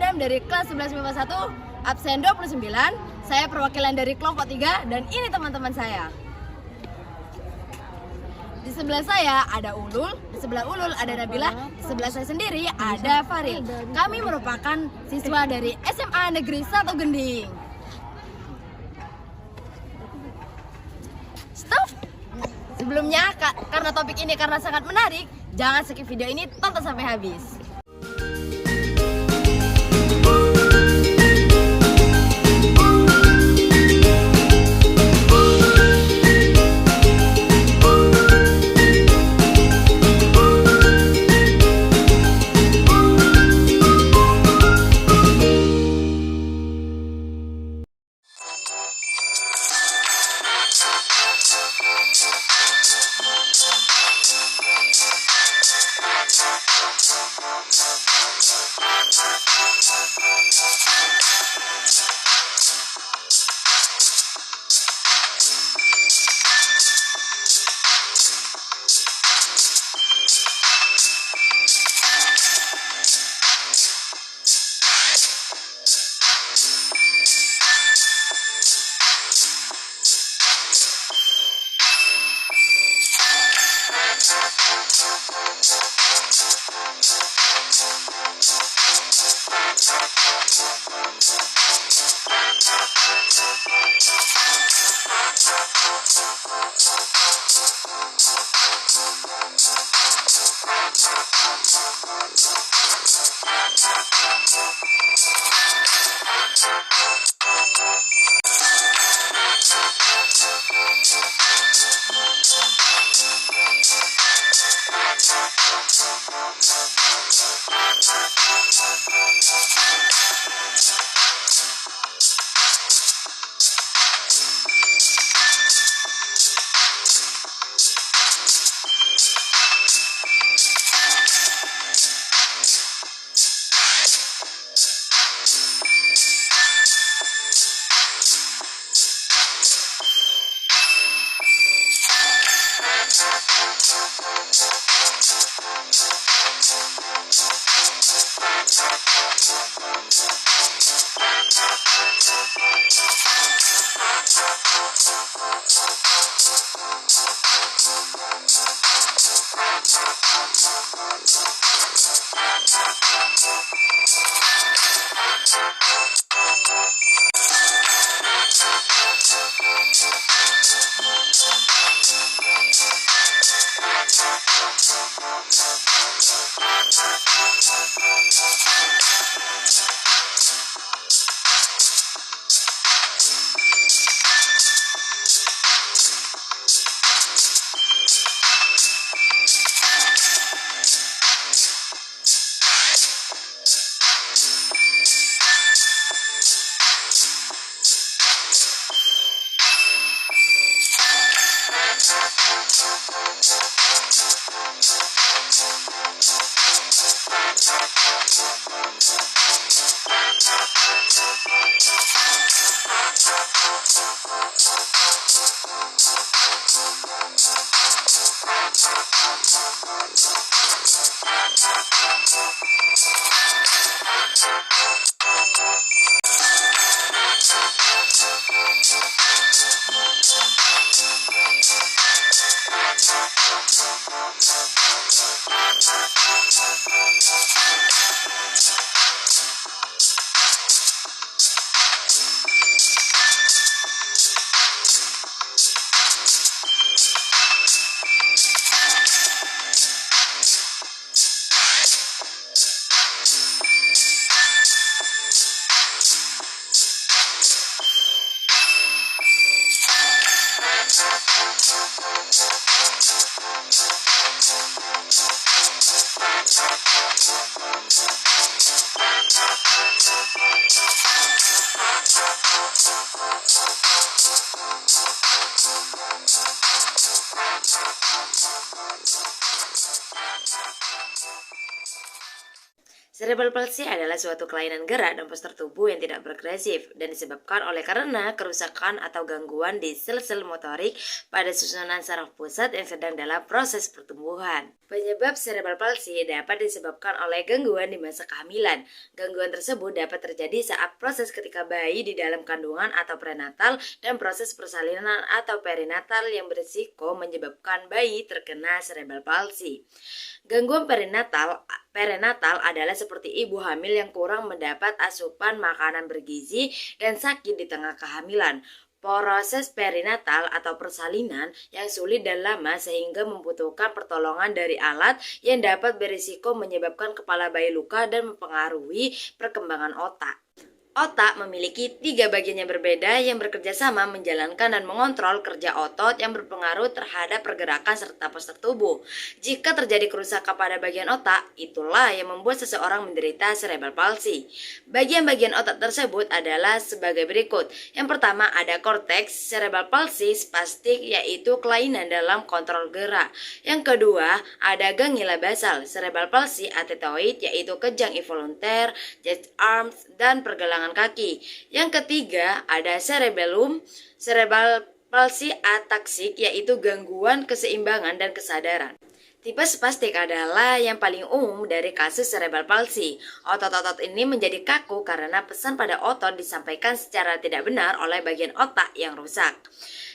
Adam dari kelas 11 MIPA 1, absen 29. Saya perwakilan dari kelompok 3 dan ini teman-teman saya. Di sebelah saya ada Ulul, di sebelah Ulul ada Nabila, di sebelah saya sendiri ada Faril. Kami merupakan siswa dari SMA Negeri 1 Gending. Stop! Sebelumnya, karena topik ini sangat menarik, jangan skip video ini, tonton sampai habis. Cerebral palsy adalah suatu kelainan gerak dan postur tubuh yang tidak progresif dan disebabkan karena kerusakan atau gangguan di sel-sel motorik pada susunan saraf pusat yang sedang dalam proses pertumbuhan. Penyebab cerebral palsy dapat disebabkan oleh gangguan di masa kehamilan. Gangguan tersebut dapat terjadi saat proses ketika bayi di dalam kandungan atau prenatal dan proses persalinan atau perinatal yang berisiko menyebabkan bayi terkena cerebral palsy. Gangguan perinatal adalah seperti ibu hamil yang kurang mendapat asupan makanan bergizi dan sakit di tengah kehamilan. Proses perinatal atau persalinan yang sulit dan lama sehingga membutuhkan pertolongan dari alat yang dapat berisiko menyebabkan kepala bayi luka dan mempengaruhi perkembangan otak. Otak memiliki 3 bagian yang berbeda yang bekerja sama menjalankan dan mengontrol kerja otot yang berpengaruh terhadap pergerakan serta postur tubuh. Jika terjadi kerusakan pada bagian otak, itulah yang membuat seseorang menderita cerebral palsy. Bagian-bagian otak tersebut adalah sebagai berikut. Yang pertama ada korteks cerebral palsy spastik, yaitu kelainan dalam kontrol gerak. Yang kedua ada ganglia basal cerebral palsy atetoid, yaitu kejang involunter, jet arms, dan pergelangan kaki. Yang ketiga ada cerebellum cerebral palsy ataksik, yaitu gangguan keseimbangan dan kesadaran. Tipe spastik adalah yang paling umum dari kasus cerebral palsy. Otot-otot ini menjadi kaku karena pesan pada otot disampaikan secara tidak benar oleh bagian otak yang rusak.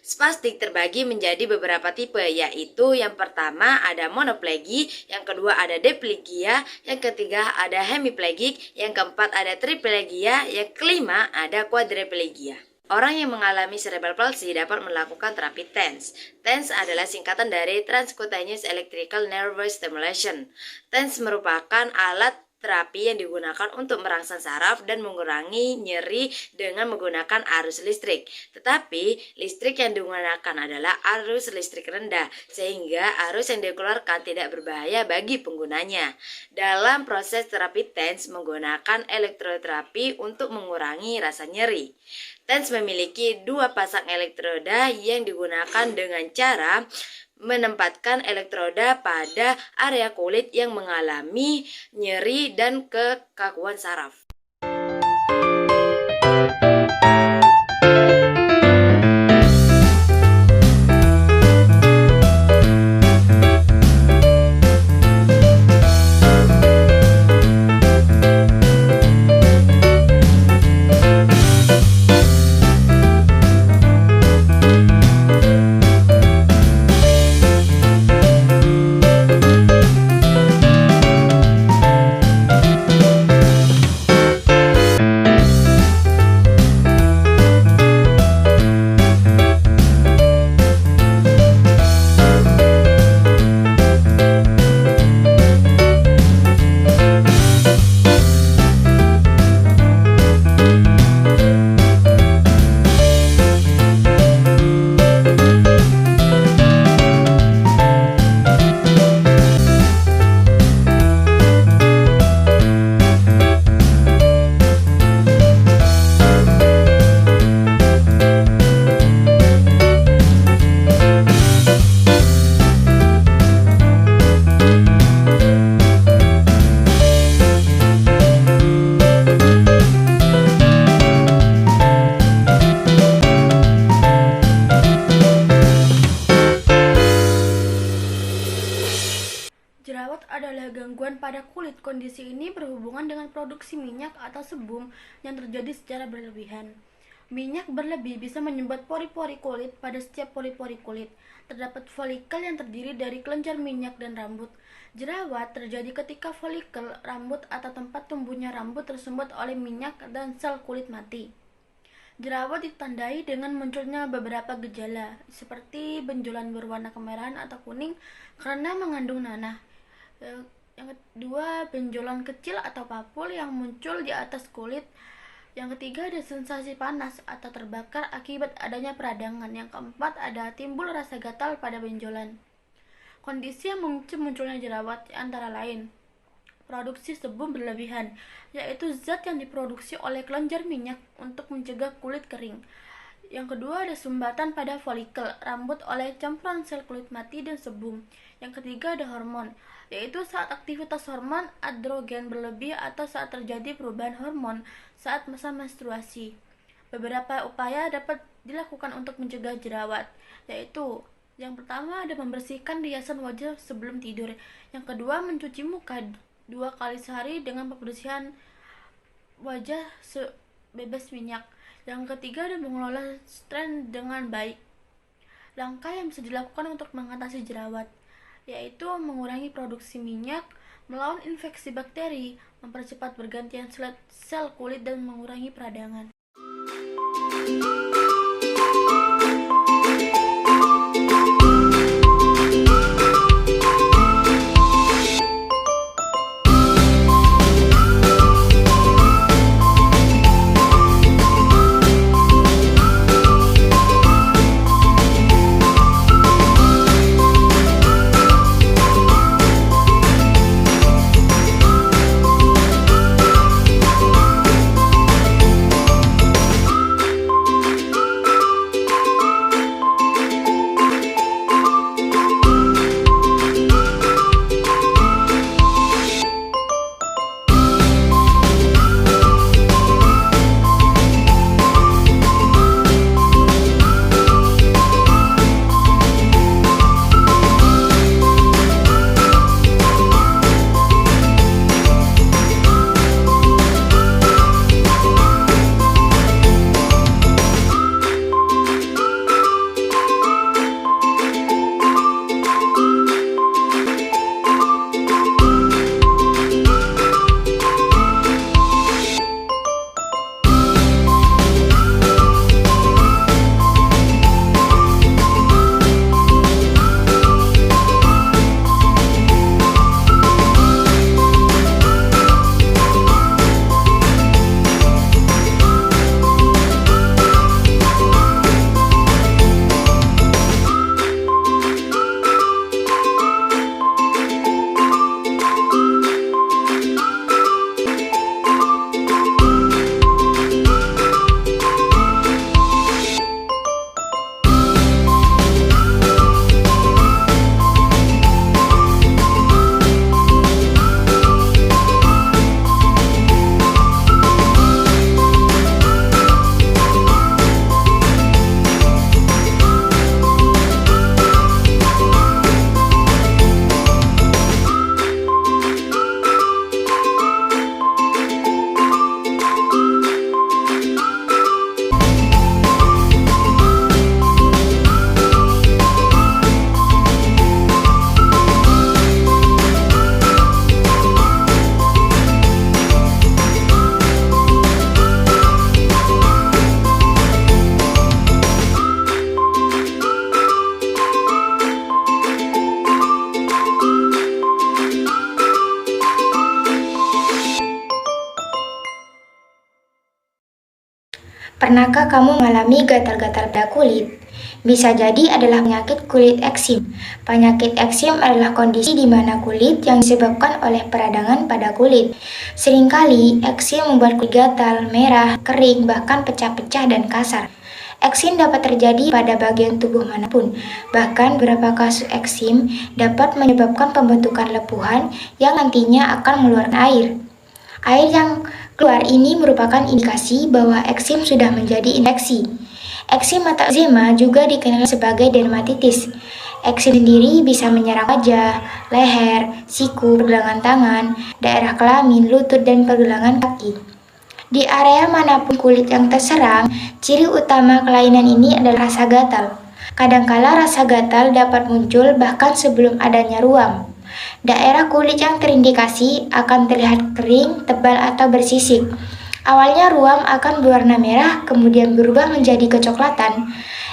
Spastik terbagi menjadi beberapa tipe, yaitu yang pertama ada monoplegi, yang kedua ada diplegia, yang ketiga ada hemiplegik, yang keempat ada triplegia, yang kelima ada quadriplegia. Orang yang mengalami cerebral palsy dapat melakukan terapi TENS. TENS adalah singkatan dari Transcutaneous Electrical Nerve Stimulation. TENS merupakan alat terapi yang digunakan untuk merangsang saraf dan mengurangi nyeri dengan menggunakan arus listrik. Tetapi listrik yang digunakan adalah arus listrik rendah, sehingga arus yang dikeluarkan tidak berbahaya bagi penggunanya. Dalam proses terapi TENS menggunakan elektroterapi untuk mengurangi rasa nyeri. TENS memiliki 2 pasang elektroda yang digunakan dengan cara menempatkan elektroda pada area kulit yang mengalami nyeri dan kekakuan saraf. Jerawat adalah gangguan pada kulit. Kondisi ini berhubungan dengan produksi minyak atau sebum yang terjadi secara berlebihan. Minyak berlebih bisa menyumbat pori-pori kulit. Pada setiap pori-pori kulit terdapat folikel yang terdiri dari kelenjar minyak dan rambut. Jerawat terjadi ketika folikel rambut atau tempat tumbuhnya rambut tersumbat oleh minyak dan sel kulit mati. Jerawat ditandai dengan munculnya beberapa gejala seperti benjolan berwarna kemerahan atau kuning karena mengandung nanah. Yang kedua, benjolan kecil atau papul yang muncul di atas kulit. Yang ketiga, ada sensasi panas atau terbakar akibat adanya peradangan. Yang keempat, ada timbul rasa gatal pada benjolan. Kondisi yang memicu munculnya jerawat antara lain produksi sebum berlebihan, yaitu zat yang diproduksi oleh kelenjar minyak untuk mencegah kulit kering. Yang kedua ada sumbatan pada folikel rambut oleh campuran sel kulit mati dan sebum. Yang ketiga ada hormon, yaitu saat aktivitas hormon androgen berlebih atau saat terjadi perubahan hormon saat masa menstruasi. Beberapa upaya dapat dilakukan untuk mencegah jerawat, yaitu yang pertama ada membersihkan riasan wajah sebelum tidur. Yang kedua mencuci muka 2 kali sehari dengan pembersihan wajah bebas minyak. Yang ketiga ada mengelola stres dengan baik. Langkah yang bisa dilakukan untuk mengatasi jerawat yaitu mengurangi produksi minyak, melawan infeksi bakteri, mempercepat pergantian sel kulit, dan mengurangi peradangan. Pernahkah kamu mengalami gatal-gatal pada kulit? Bisa jadi adalah penyakit kulit eksim. Penyakit eksim adalah kondisi di mana kulit yang disebabkan oleh peradangan pada kulit. Seringkali eksim membuat kulit gatal, merah, kering, bahkan pecah-pecah dan kasar. Eksim dapat terjadi pada bagian tubuh manapun. Bahkan beberapa kasus eksim dapat menyebabkan pembentukan lepuhan yang nantinya akan mengeluarkan air. Air yang keluar ini merupakan indikasi bahwa eksim sudah menjadi infeksi. Eksim atau eczema juga dikenal sebagai dermatitis. Eksim sendiri bisa menyerang wajah, leher, siku, pergelangan tangan, daerah kelamin, lutut, dan pergelangan kaki. Di area manapun kulit yang terserang, ciri utama kelainan ini adalah rasa gatal. Kadangkala rasa gatal dapat muncul bahkan sebelum adanya ruam. Daerah kulit yang terindikasi akan terlihat kering, tebal, atau bersisik. Awalnya ruam akan berwarna merah, kemudian berubah menjadi kecoklatan.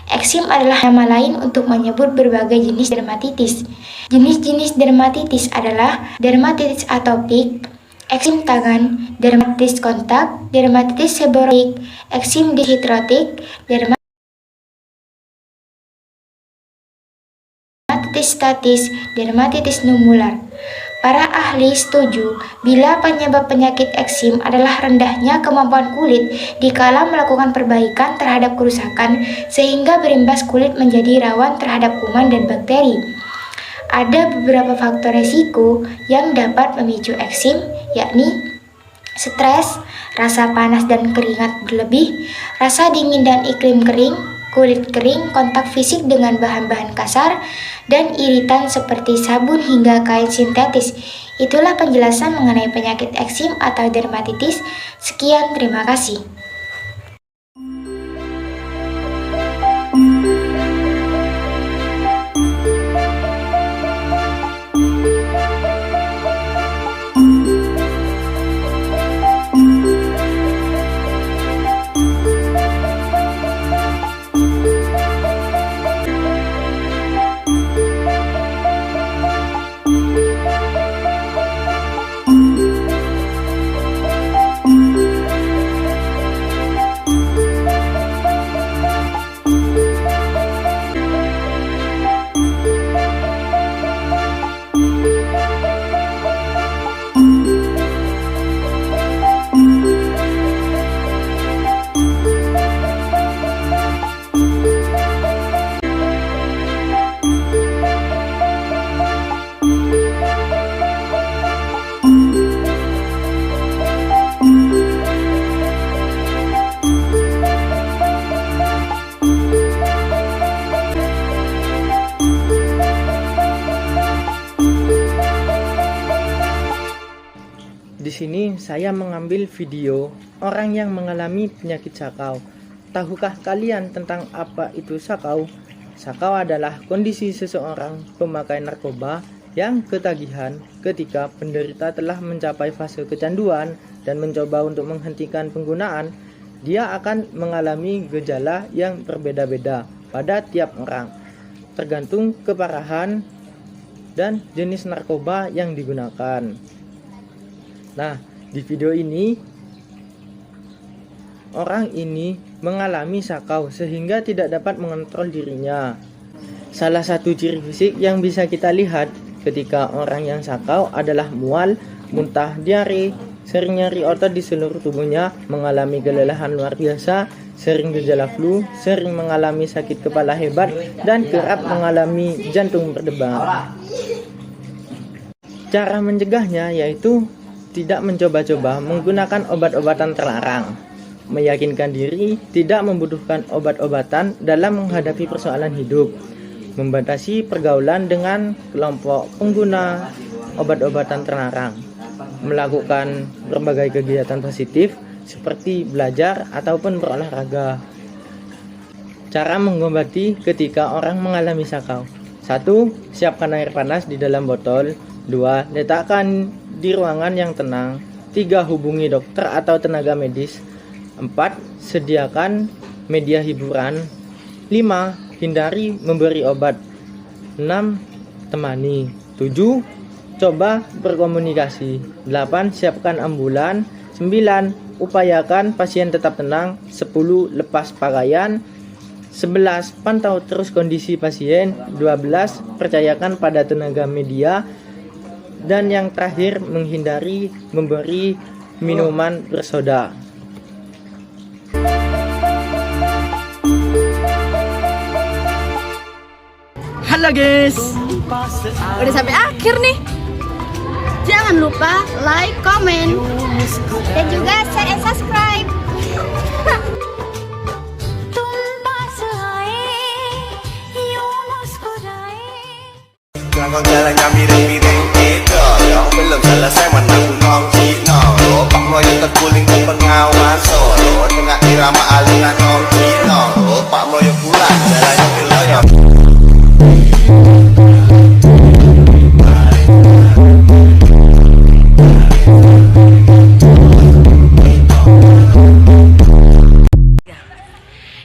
Eksim adalah nama lain untuk menyebut berbagai jenis dermatitis. Jenis-jenis dermatitis adalah dermatitis atopik, eksim tangan, dermatitis kontak, dermatitis seborreik, eksim dihidrotik, dermatitis statis, dermatitis numular. Para ahli setuju bila penyebab penyakit eksim adalah rendahnya kemampuan kulit dikala melakukan perbaikan terhadap kerusakan sehingga berimbas kulit menjadi rawan terhadap kuman dan bakteri. Ada beberapa faktor resiko yang dapat memicu eksim, yakni stres, rasa panas dan keringat berlebih, rasa dingin dan iklim kering, kulit kering, kontak fisik dengan bahan-bahan kasar, dan iritan seperti sabun hingga kain sintetis. Itulah penjelasan mengenai penyakit eksim atau dermatitis. Sekian, terima kasih. Di sini saya mengambil video orang yang mengalami penyakit sakau. Tahukah kalian tentang apa itu sakau? Sakau adalah kondisi seseorang pemakai narkoba yang ketagihan ketika penderita telah mencapai fase kecanduan dan mencoba untuk menghentikan penggunaan. Dia akan mengalami gejala yang berbeda-beda pada tiap orang, tergantung keparahan dan jenis narkoba yang digunakan. Nah, di video ini orang ini mengalami sakau sehingga tidak dapat mengontrol dirinya. Salah satu ciri fisik yang bisa kita lihat ketika orang yang sakau adalah mual, muntah, diare, sering nyeri otot di seluruh tubuhnya, mengalami kelelahan luar biasa, sering gejala flu, sering mengalami sakit kepala hebat, dan kerap mengalami jantung berdebar. Cara mencegahnya yaitu tidak mencoba-coba menggunakan obat-obatan terlarang, meyakinkan diri tidak membutuhkan obat-obatan dalam menghadapi persoalan hidup, membatasi pergaulan dengan kelompok pengguna obat-obatan terlarang, melakukan berbagai kegiatan positif seperti belajar ataupun berolahraga. Cara mengobati ketika orang mengalami sakau: 1. Siapkan air panas di dalam botol. 2. Letakkan di ruangan yang tenang. 3. Hubungi dokter atau tenaga medis. 4. Sediakan media hiburan. 5. Hindari memberi obat. 6. Temani. 7. Coba berkomunikasi. 8. Siapkan ambulan. 9. Upayakan pasien tetap tenang. 10. Lepas pakaian. 11. Pantau terus kondisi pasien. 12. Percayakan pada tenaga media. Dan yang terakhir, menghindari memberi minuman bersoda. Halo guys, Udah sampai akhir nih. Jangan lupa like, comment, Dan juga share and subscribe. Kau jalannya miring-miring gitu, yang belum selesai menang nong cino. Pak Moyo terguling ke pengawan Solo tengah irama alunan nong cino. Pak Moyo pulang jalannya keloyong.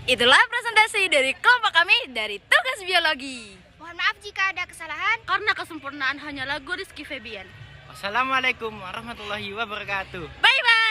Itulah presentasi dari kelompok kami dari tugas biologi. Mohon maaf jika ada kesalahan. karena kesempurnaan hanyalah Rizky Febian. Wassalamualaikum warahmatullahi wabarakatuh. Bye bye.